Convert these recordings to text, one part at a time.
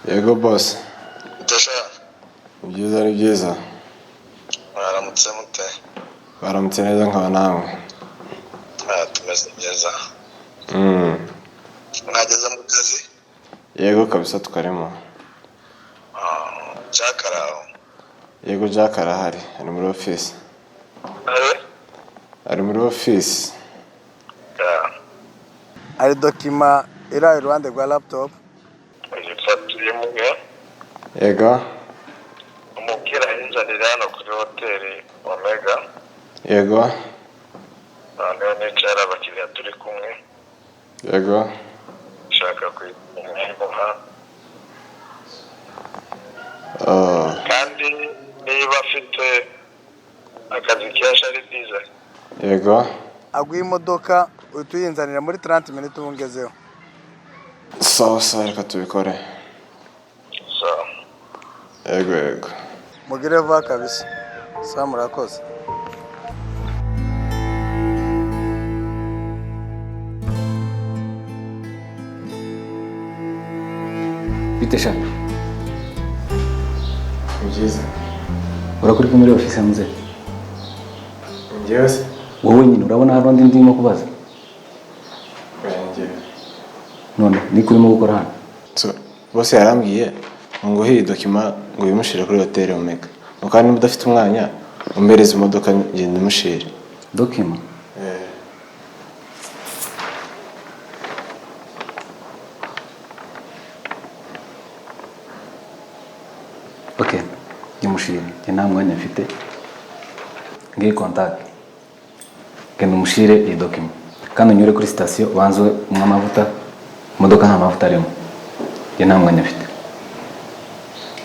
Yego boss. Tasha. Ni byiza. Baramutse mute. Baramutse neza nkaba nawe. Tumeze neza. Mwageze mu kazi? Yego kabisa tukarimo. Jack araho. Yego Jack arahari, ari muri office. Ari muri office. Ari dokima iri iruhande rwa laptop. Uyifatiye muge. Yego. Umubwira inzanira hano kuri hoteli Omega. Yego. Noneho nicara abakiriya turi kumwe. Yego. Shaka kwimuha. Kandi niba afite akazi kenshi ari byiza. Yego. Aguye imodoka utuyinzanira muri 30 minutes ubungezeho. Sawa reka tubikore. Yego. Mugire vuba kabisa. Sawa murakoze. Bitesha. Byiza. Urakuri muri office muze. Yes. Wowe nyine urabona hano ndimo kubaza. Ngiye. None ni kurimo gukora hano. So, bose yarambwiye ngo hiyi dokima ngo yimushire kuri hotel Omega. Kandi mudafite umwanya umbereza imodoka ngende mushire. Dokima? Okay. Yimushire. Nta mwanya mfite. Ngiye contact. Genda umushire iyi dokima. Kandi unyure kuri station wanzwe mwamavuta. Imodoka nta mavuta arimo. Nta mwanya mfite.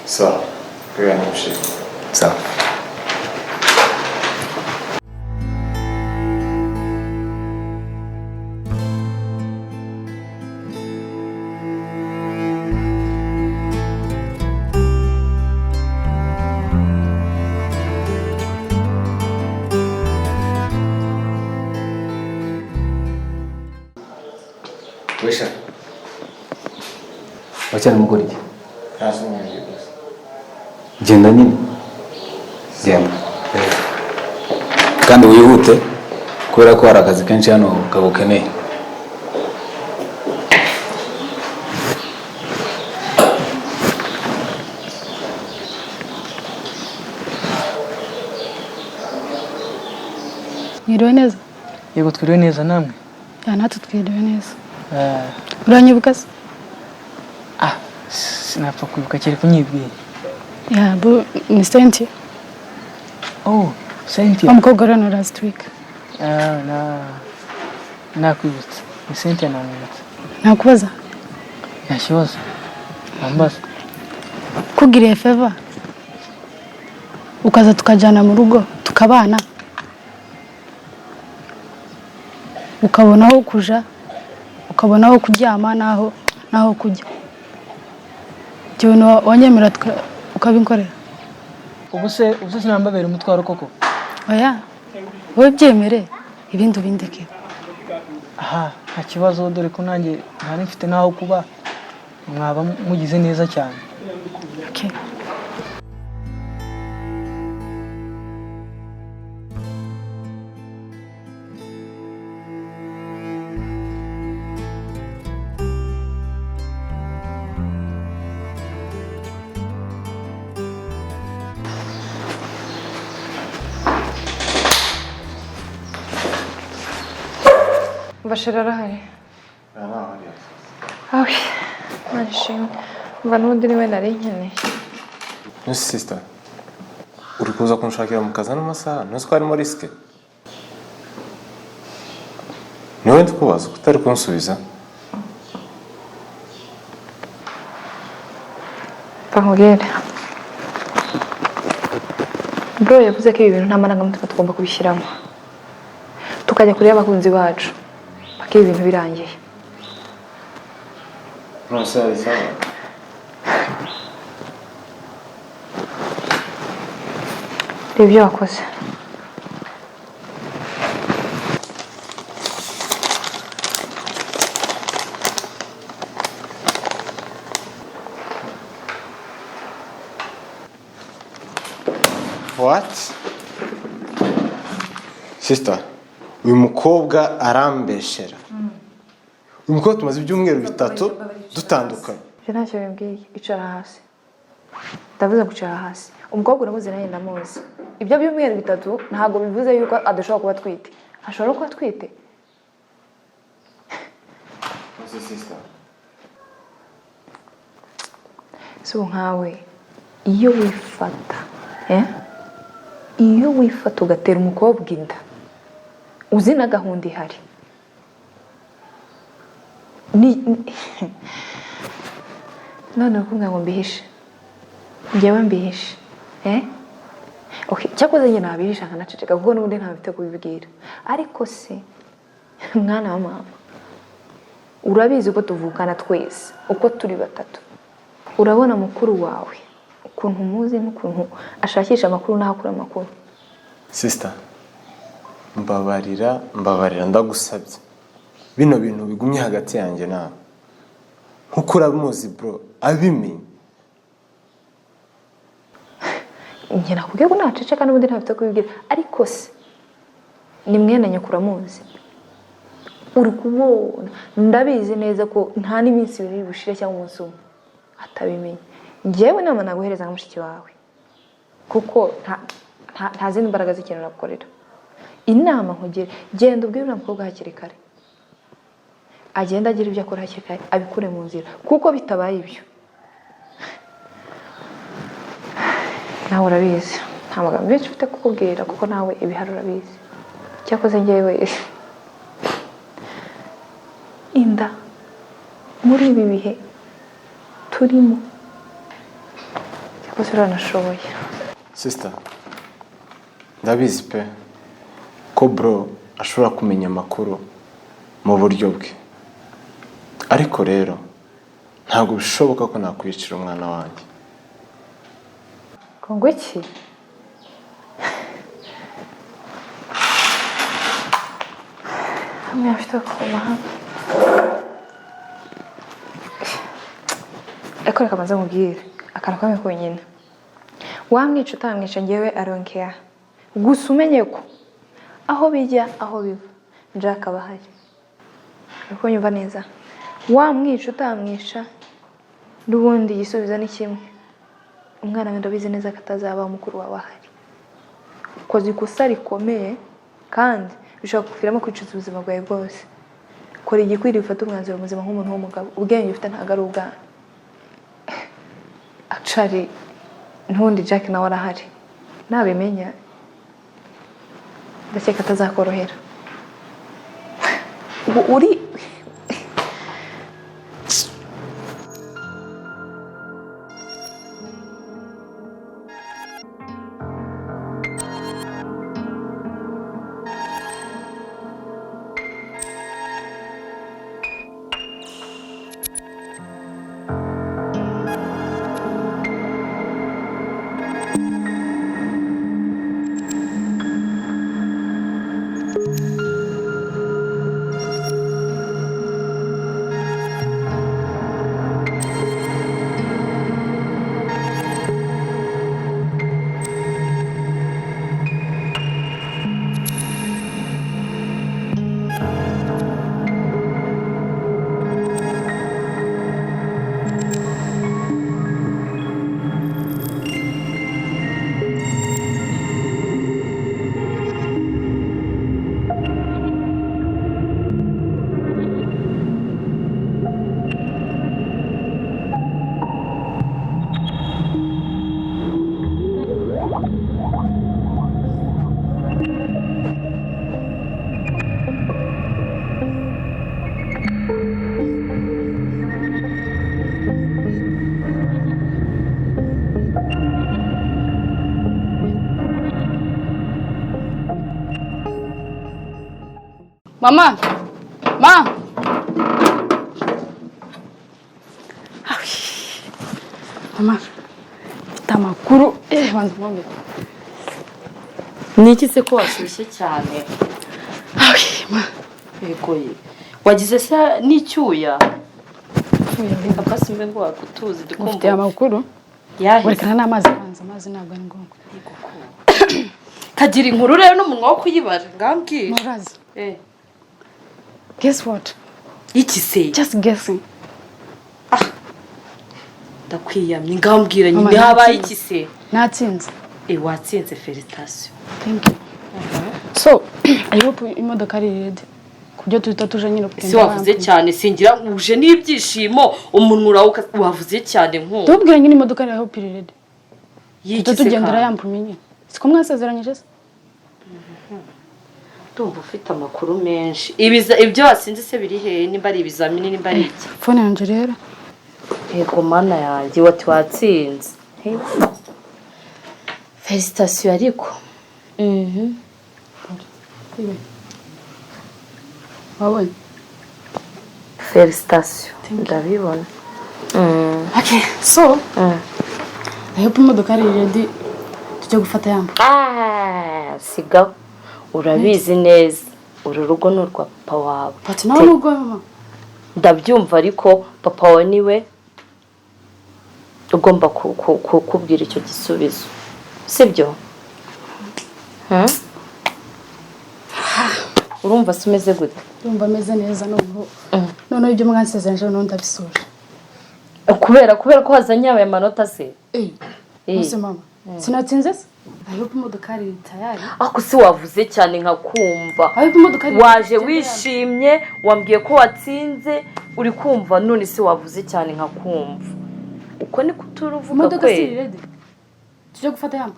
Sawa. Kaya mushire. Sawa. Wisha. Wachana mukora iki? Genda nyine. Genda. Kandi wihute kubera ko hari akazi kenshi hano kagukeneye. Mwiriwe neza? Yego twiriwe neza namwe? Natwe twiriwe neza. Uranyibuka se? Sinapfa kwibuka kiri kunyibwiye. Ni Cynthia. Oh, Cynthia. Umukobwa rano last week. Nakwibutse. Ni Cynthia namwibutse. Nakubaza? Yashibaza. Ambaza. Kugiriye favor. Ukaza tukajana mu rugo tukabana. Ukabona aho kuja, ukabona aho kuryama naho kujya. Cyo wanyemera ukabinkorera. Ubuse sinambabera umutwaro koko. Oya. Wowe byemere ibindi ubindeke. Nta kibazo dore ko nanjye ntari mfite naho kuba mwaba mugize neza cyane. Okay. Bashira arahari? Arahari. Nashimye. Mva n'undi niwe nari nkeneye. Yes sister. Uri kuza kunshakira mu kazi n'amasaha, ntuzi ko harimo risk. Niwe ndikubaza utari kunsubiza. Pangurere. Bro yavuze ko ibi bintu nta marangamutima tugomba kubishyiramo. Tukajya kureba abakunzi bacu. Paka ibintu birangiye. Sawa. Ibyo wakoze. What? Sister, uyu mukobwa arambeshera. Uyu mukobwa tumaze ibyumweru bitatu dutandukanye. Je ntacyo bimbwiye, icara hasi. Ndavuze gucara hasi. Umukobwa uramuzi nawe ndamuzi. Ibyo byumweru bitatu ntabwo bivuze yuko adashobora kuba atwite. Ashobora kuba atwite. Sister. So nkawe iyo wifata, iyo wifata ugatera umukobwa inda, uzi na gahunda ihari. None ukumva ngo mbihishe. Njyewe mbihishe. Okay, cyakoze njye nabihisha nkanaceceka kuko n'ubundi ntabifite kubibwira. Ariko se mwana wa mama, urabizi ko tuvukana twese uko turi batatu. Urabona mukuru wawe ukuntu muzi n'ukuntu ashakisha amakuru n'ahakura amakuru. Sister, mbabarira ndagusabye. Bino bintu bigumye hagati yanjye nawe. Nkuko urabimuzi bro, abimenye. Njye nakubwiye ko naceceka n'ubundi ntabifite kubibwira. Ariko se ni mwene nyakura muzi. Uri kubona ndabizi neza ko nta n'iminsi ibiri bushire cyangwa umunsi umwe atabimenye. Njyewe nama naguhereza nka mushiki wawe kuko nta zindi mbaraga z'ikintu nagukorera. Inama nkugire, genda ubwire uriya mukobwa hakiri kare, agenda agira ibyo akora hakiri kare, abikure mu nzira kuko bitabaye ibyo nawe urabizi nta magambo menshi ufite kukubwira kuko nawe ibihari urabizi. Cyakoze njyewe inda muri ibi bihe turimo cyakoze uranashoboye. Sister, ndabizi pe ko bro ashobora kumenya amakuru mu buryo bwe. Ariko rero ntabwo bishoboka ko nakwicira umwana wanjye. Kongo iki? Hamwe afite kuma hano. Eko reka maze mubwire akantu kamwe konyine. Wamwica utamwica njyewe aronkea. Gusa umenye ko aho bijya aho biva njaka bahari. Uko nyumva neza. Wamwica utamwica n'ubundi igisubizo ni kimwe. Umwana we ndabizi neza ko atazaba mukuru wawe ahari. Ukoze ikosa rikomeye kandi bishobora kuviramo kwicuza ubuzima bwawe bwose. Kora igikwiriye ufata umwanzuro muzima nk'umuntu w'umugabo. Ubwenge ufite ntabwo ari ubwana. Actually ntundi Jack nawe arahari. Nabimenya ndakeka atazakorohera. Uri Mama! Ma! Mama, mfite amakuru. Banza mwumve. Niki se ko washyushye cyane? Ma. Yego ye. Wagize se n'icyuya? Papa simbe ngo wagutuzi Ufite amakuru? Yahise. werekana n'amazi abanza amazi ntabwo ari ngombwa Kagira inkuru rero n'umunwa wo kuyibara ngambwira. murazi guess what Iki se? just guessing Ndakwiyamye ngambwira Mama, nyine habaye natsinze. iki se? natsinze Watsinze felicitation. thank you so I hope imodoka ari ready kubyo tuhita tuje nyine Si wavuze cyane singira uje n'ibyishimo umuntu urawuka wavuze cyane nko. tubwire nyine imodoka ari hope iri ready Yiki tuhita se tugendera ka? yampume nyine siko mwasezeranyije se Ndumva ufite amakuru menshi. Ibyo wasinze se biri he nimba ari ibizamini nimba ari iki? phone yanjye rero Yego mana yanjye wati watsinze. Felicitation ariko. wabonye Felicitation. Ndabibona. okay so I hope imodoka ari ready tujye gufata yambu Sigaho. Urabizi neza. Uru rugo ni urwa papa wawe. but nawe nubwo mama Ndabyumva ariko papa wawe niwe ugomba kukubwira icyo gisubizo. Sibyo? Urumva se umeze gute? urumva ameze neza noneho ibyo mwansezeranyije noneho ndabisoje Kubera ko hazanye aya manota se? Ese mama sinatsinze se I hope imodoka ari tayari Ako si wavuze cyane nkakumva. I hope imodoka ari Waje wishimye wambwiye ko watsinze uri kumva none se wavuze cyane nkakumva. Uko ni kuturuvuga imodoka si kwe. ready tujye gufata yambu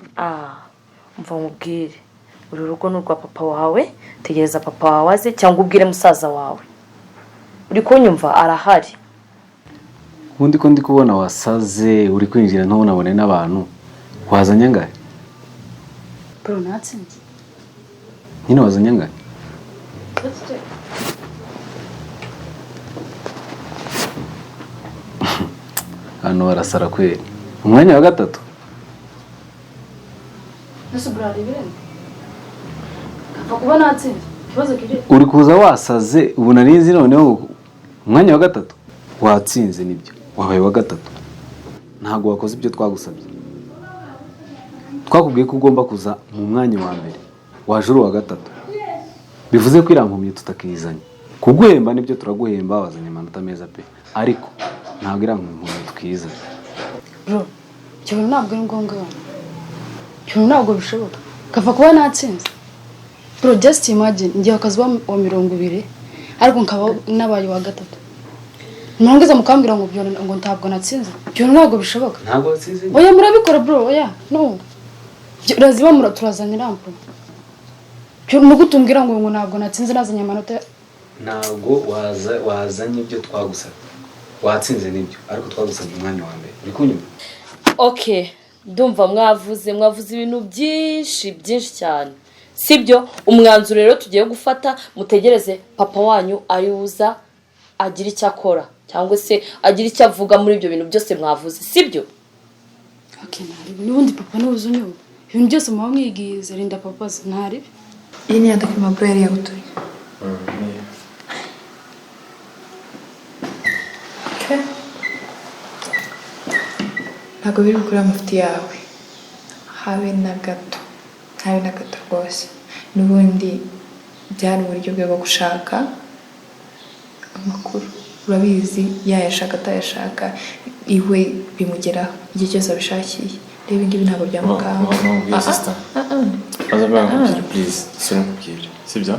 Mva mubwire. Uru rugo ni urwa papa wawe, tegereza papa wawe aze cyangwa ubwire musaza wawe. Uri kunyumva arahari. ubundi ko ndi kubona wasaze uri kwinjira ntabonabone n'abantu wazanye angahe bro natsinze nyine wazanye angahe hano barasara kweri umwanya wa gatatu nese bro ari birene kapfa kuba natsinze ikibazo kiri uri kuza wasaze ubu narizi noneho umwanya wa gatatu watsinze nibyo wabaye wa gatatu ntabwo wakoze ibyo twagusabye twakubwiye ko ugomba kuza mu mwanya wa mbere waje uri uwa gatatu bivuze ko irankumye tutakizanye kuguhemba nibyo turaguhemba wazanye amanota meza pe ariko ntabwo irankumye tukizanye bro icyo bintu ntabwo ari ngombwa icyo bintu ntabwo bishoboka kapfa kuba natsinze bro just imagine ngiye akazi wa 20 ariko nkaba nabaye wa gatatu murangeza mukambwira ngo ntabwo natsinze ibyo ntabwo bishoboka ntabwo watsinze oya murabikora bro oya no raziba turazanye rampo no gutumbwira ngo ntabwo natsinze nazanye amanota ntabwo wazanye ibyo twagusabye watsinze nibyo ariko twagusabye umwanya wa mbere uri kunyuma Okay, ndumva mwavuze ibintu byinshi cyane. Sibyo umwanzuro rero tugiye gufata mutegereze papa wanyu ayuza agira icyo akora cyangwa se agira icyo avuga muri ibyo bintu byose mwavuze sibyo? okay nari n'ubundi papa n'ubuze unyuba ibintu byose muba mwigize rinda papa ntari iyi ni document bro yari yagutuye ntabwo biri gukora amufiti yawe habe na gato rwose n'ubundi byari uburyo bwe bwo gushaka amakuru urabizi yayashaka atayashaka iwe bimugeraho igihe cyose abishakiye reba ingibi ntabwo byamukanga please sinkubwire sibyo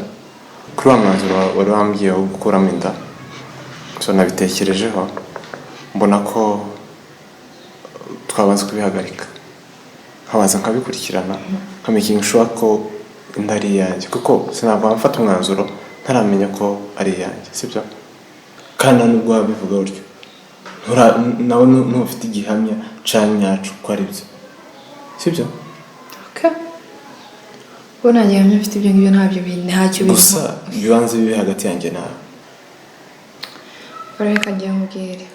kuri wa mwanzuro wari wambwiye wo gukuramo inda so nabitekerejeho mbona ko twabanza kubihagarika nkabanza nkabikurikirana nkamaking sure ko inda ari iyanjye kuko sinava mfata umwanzuro ntaramenya ko ari iyanjye sibyo kandi nubwo wabivuga utyo nawe ntufite igihamya canyacu ko ari byo sibyo bo nanjye hamwe mfite ibyo ngibyo ntacyo bivuga gusa bibanze bibe hagati yanjye nawe bareka njye mubwire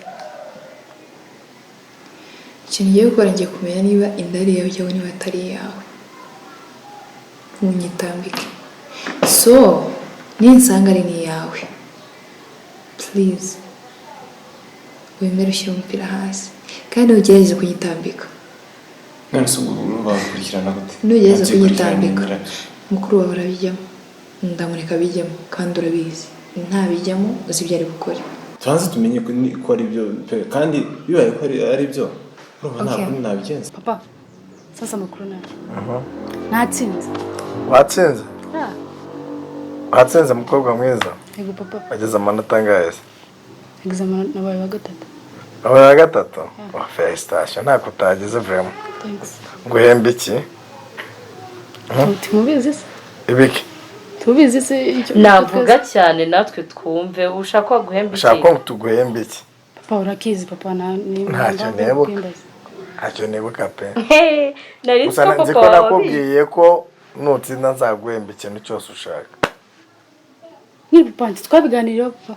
ikintu ugiye gukora ngiye kumenya niba inda ari iyawe cyangwa niba atari iyawe munyitambike so ninsanga ari n'iyawe please wemere ushyire umupira hasi kandi ugerageze kunyitambika. none se ubu bakurikirana gute? Nugerageza kunyitambika mukuru wawe arabijyamo, ndamureka bijyamo kandi urabizi ntabijyamo uzi ibyo ari bukore. tubanze tumenye ko ari byo kandi bibaye ko ari byo urumva nta kundi nabigenza. Papa sasa amakuru naje natsinze. Watsinze? Watsinze mukobwa mwiza? Yego papa. Ageze amanota angahe? Examen nabaye wa gatatu. Wabaye wa gatatu? Felicitation, ntako utageze vraiment. Thanks. Nguhemba iki? Tumubizi se? Ibiki? Tubizi se icyo navuga cyane natwe twumve ushaka guhemba iki? Ushaka tuguhemba iki? Papa urakizi papa ni ntacyo nibuka pe. Nari gusa nzi ko nakubwiye ko nutsinda nzaguhemba ikintu cyose ushaka. Ni papa twabiganiriye papa.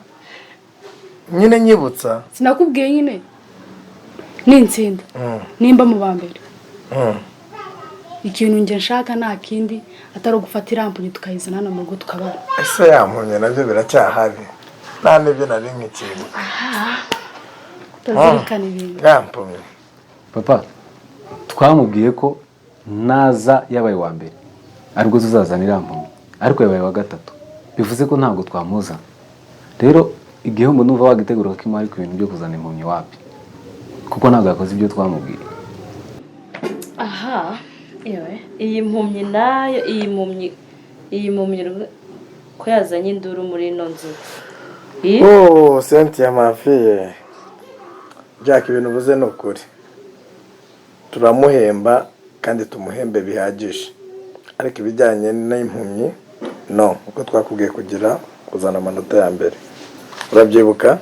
Nyine nyibutsa. Sinakubwiye nyine. Nintsinda. Nimba mu bambere. Ikintu nge nshaka nta kindi atari gufata irampunye tukayizana hano mu rugo tukabana. Ese yampunye nabyo biracyahari. Nta n'ibyo nari nk'ikintu. Tazirikana ibintu. Yampunye. Papa twamubwiye ko naza yabaye wa mbere ariko tuzazana irampunye ariko yabaye wa gatatu bivuze ko ntabwo twamuza. Rero igihombo numva wagitegura ko imari ku bintu byo kuzana impumyi wapi kuko ntabwo yakoze ibyo twamubwiye. Aha yewe iyi mpumyi nayo iyi mpumyi ko yazanye induru muri ino nzu. Cynthia mafiye Jack ibintu buze no kuri turamuhemba kandi tumuhembe bihagije ariko ibijyanye n'impumyi no uko twakubwiye kugira kuzana amanota ya mbere urabyibuka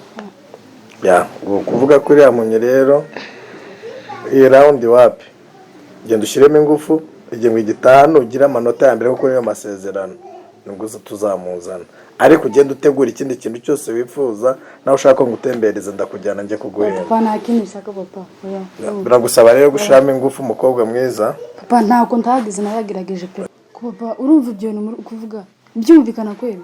ya kuvuga kuri ya mpumyi rero iyi round wapi genda ushiremo ingufu igihe igitanu ugira amanota ya mbere kuko niyo masezerano nubwo tuzamuzana ariko ugenda utegura ikindi kintu cyose wifuza nawe ushaka ngo utembereze ndakujyana njye kuguhemba. Papa nta kintu ushaka papa. Biragusaba rero gushiramo ingufu umukobwa mwiza. Papa ntako ndagize naragerageje pe. Papa urumva ibyo bintu kuvuga byumvikana kweli.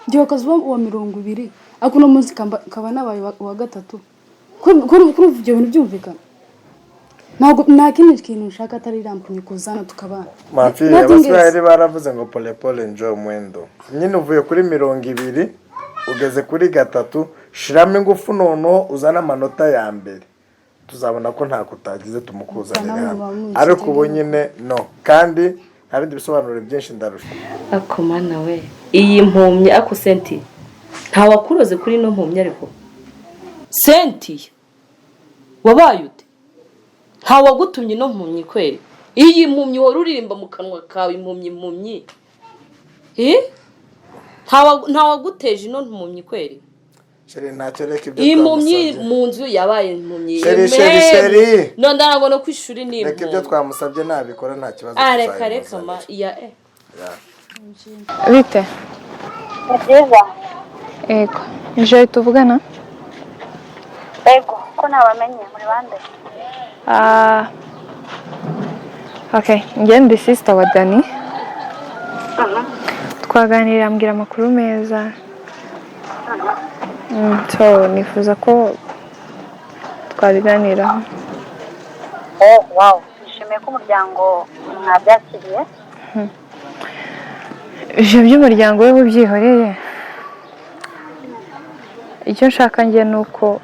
Ngiye kazuba wa 200 ako no munsi kaba nabaye wa gatatu. Kuri ibyo bintu byumvikana. Nta kindi kintu ushaka atari irampunye kuzana tukabana. Mafi abasirayeli baravuze ngo pole pole njo mwendo. Nyine uvuye kuri 200 ugeze kuri gatatu shiramo ingufu nono uzana amanota ya mbere. Tuzabona ko nta kutagize tumukuzanira. Ariko ubu nyine no kandi hari bisobanuro byinshi ndarusha. Akomana we iyi mpumyi ako Cynthia nta wakuroze kuri no mpumyi ariko Cynthia wabaye ute? Nta wagutumye no mpumyi kweli iyi mpumyi wari uririmba mu kanwa kawe impumyi nta waguteje no mpumyi kweli Sheri ntacyo reka ibyo impumyi mu nzu yabaye impumyi Sheri no ndanago no kwishuri ni reka ibyo twamusabye nabikora nta kibazo reka ma Bite? Nziza. Ego. Nje tuvugana? Ego, ko nabamenye muri bande? Okay, njye ndi sister wa Dani. Twaganira ambwira amakuru meza. So nifuza ko twabiganiraho. Oh, wow. Nishimiye ko umuryango mwabyakiriye. Ije by'umuryango we ubyihoreye. Icyo nshaka nge nuko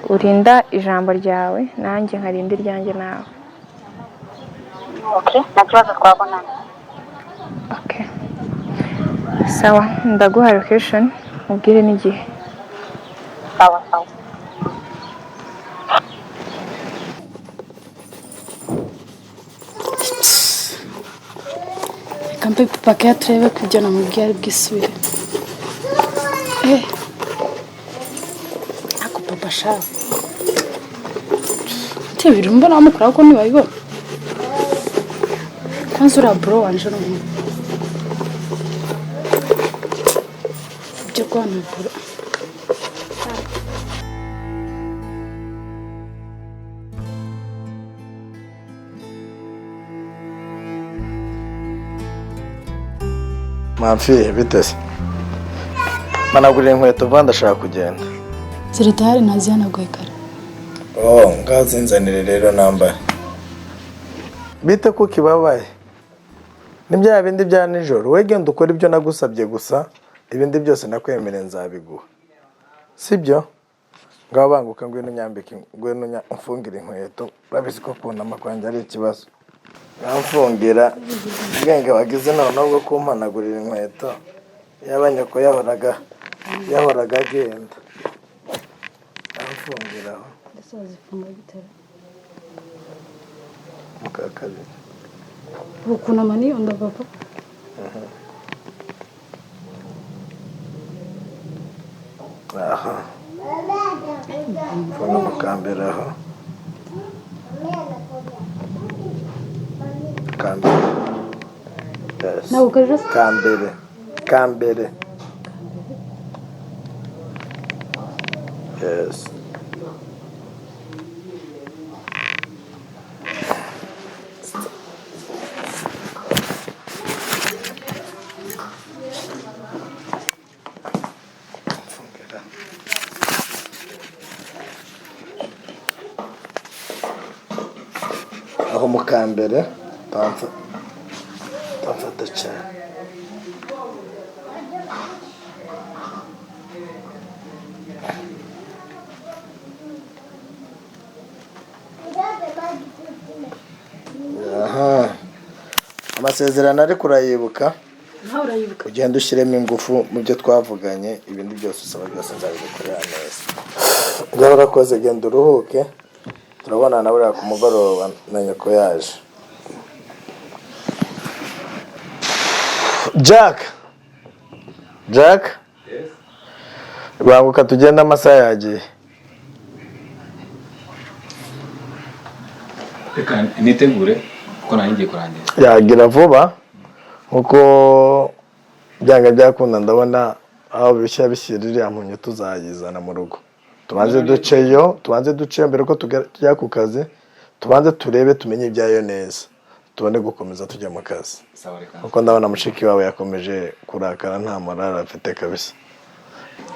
urinda ijambo ryawe nanjye nkarinda iryanjye nawe. Okay, nta kibazo twabonana. Okay. Sawa, ndaguha location, ubwire n'igihe. Sawa. Kampe papa kaya turebe kujya namubwiye ari bwisubire. Ako papa sha. Tebiri mbona amukora ko nibayibona. Kansura bro wanje no. Byo kwana bro. Mafi bitese. Managurira inkweto vuba ndashaka kugenda. Ziratari ntazihanaguye kare. ngazinzanire rero nambare bite ko kibabaye ni bya bindi bya nijoro we genda ukora ibyo nagusabye gusa ibindi byose nakwemereye nzabiguha sibyo ngaho banguka ngwino nyambike ngwino mfungire inkweto urabizi ko kunama kwanjye ari ikibazo mfungira ubwenge wagize noneho bwo kumpanagurira inkweto yabanye ko yahoraga agenda mfungiraho zifunga gitera mukakabiri ukunama niyo ndabava aha mfuna mukambere aho kambere yes nawe ukaje kambere yes aho mukambere tamfata cyane aha amasezerano ari kurayibuka nawe urayibuka ugenda ushyiremo ingufu mu byo twavuganye ibindi byose usaba byose nzabigukorera neza ngaho urakoze genda uruhuke turabona nawe uriya ku mugoroba na nyoko yaje Jack banguka tugenda amasaha yagiye reka nitegure kuko nari ngiye kurangira yagira vuba nkuko byanga byakunda ndabona aho bishya bishyira iriya mpunyu tuzayizana mu rugo tubanze duceyo mbere ko tujya ku kazi tubanze turebe tumenye ibyayo neza tubone gukomeza tujya mu kazi kuko ndabona mushiki wawe yakomeje kurakara nta morale afite kabisa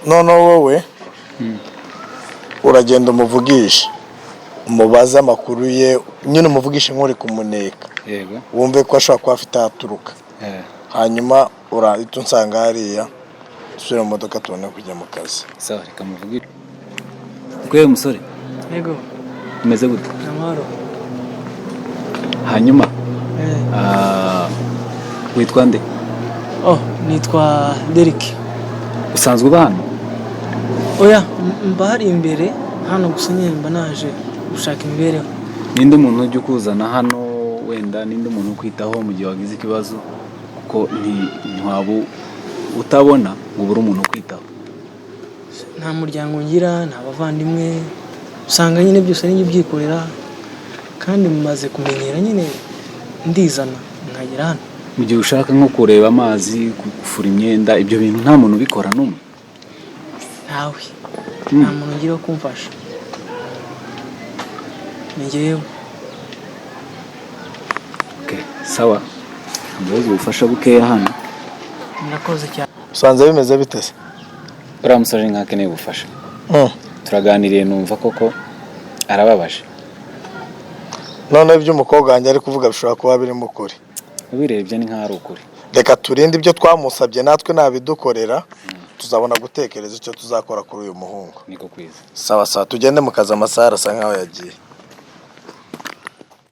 noneho wowe uragenda umuvugisha umubaze amakuru ye nyine umuvugisha nk'uri kumuneka wumve ko ashobora kuba afite ahaturuka hanyuma urahita unsanga hariya dusubire mu modoka tubone kujya mu kazi sawa reka muvugire kwe musore yego umeze gute amahoro hanyuma witwa nde nitwa Derek usanzwe uba hano oya mba hari imbere hano gusa nyine mba naje gushaka imibereho ninde umuntu ujya ukuzana hano wenda ninde umuntu ukwitaho mu gihe wagize ikibazo kuko ntiwaba utabona ngo ubure umuntu ukwitaho nta muryango ngira nta bavandimwe usanga nyine byose n'ibyo byikorera kandi mumaze kumenyera nyine ndizana nkagera hano mu gihe ushaka nko kureba amazi gufura imyenda ibyo bintu nta muntu ubikora n'umwe ntawe nta muntu ngira wo kumfasha ni njyewe sawa mbaze ubufasha bukeya hano murakoze cyane usanze bimeze bite se uriya musore nkakeneye ubufasha turaganiriye numva koko arababaje noneho ibyo umukobwa wanjye ari kuvuga bishobora kuba birimo ukuri ubirebye ni nk'aho ari ukuri reka turinde ibyo twamusabye natwe nabidukorera tuzabona gutekereza icyo tuzakora kuri uyu muhungu niko kwiza sawa tugende mu kazi amasaha arasa nkaho yagiye